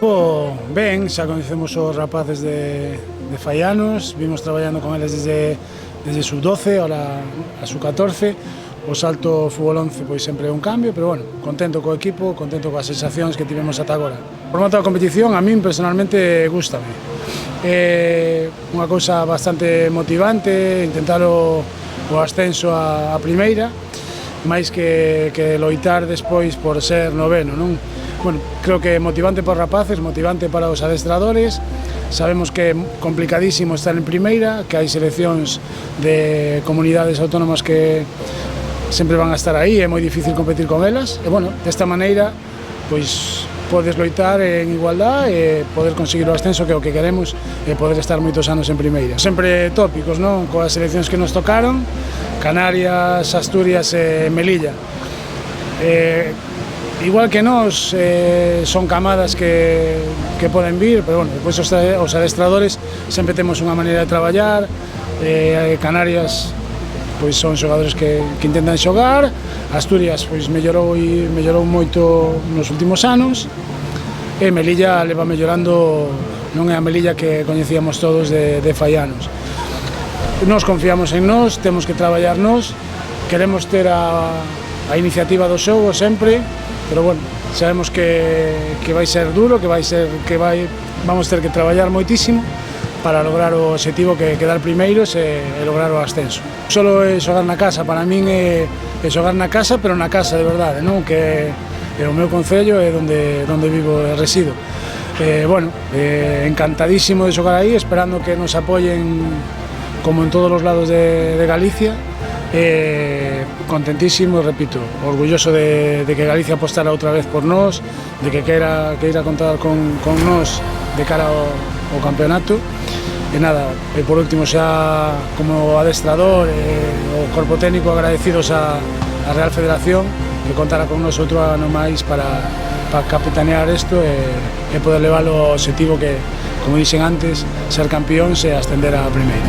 Ben, xa conhecemos os rapaces de fai anos, vimos traballando con eles desde sub-12 a sub-14. O salto fútbol 11 pois sempre é un cambio, pero bueno, contento co equipo, contento coas sensacións que tivemos ata agora. O formato da competición a min personalmente gústame. É unha cousa bastante motivante, intentar o ascenso a primeira, máis que loitar despois por ser noveno, non? Bueno, creo que é motivante para os rapaces, motivante para os adestradores. Sabemos que é complicadísimo estar en primeira, que hai seleccións de comunidades autónomas que sempre van a estar aí, é moi difícil competir con elas. E, bueno, desta maneira, pois, podes loitar en igualdad e poder conseguir o ascenso, que é o que queremos, e poder estar moitos anos en primeira. Sempre tópicos, non? Coas seleccións que nos tocaron, Canarias, Asturias e Melilla. Igual que nós, son camadas que poden vir, pero bueno, depois os adestradores sempre temos unha maneira de traballar. Canarias pois son xogadores que intentan xogar, Asturias pois mellorou moito nos últimos anos, e Melilla leva mellorando, non é a Melilla que coñecíamos todos de fai anos. Nos confiamos en nós, temos que traballar nós, queremos ter a iniciativa do xogo sempre, pero bueno, sabemos que vai ser duro, vamos ter que traballar moitísimo para lograr o objetivo que é quedar primeiros e lograr o ascenso. Solo é xogar na casa, para min é xogar na casa, pero na casa de verdade, non? Que é o meu concello, é onde vivo e resido. Bueno, encantadísimo de xogar aí, esperando que nos apoyen como en todos os lados de Galicia. Contentísimo, repito, orgulloso de que Galicia apostara outra vez por nós, de que queira contar con nós de cara ao campeonato. E nada, por último xa como adestrador o corpo técnico agradecidos a Real Federación que contara con nós outro ano máis para capitanear isto e poder levar o objetivo que, como dixen antes, ser campións e ascender a primeira.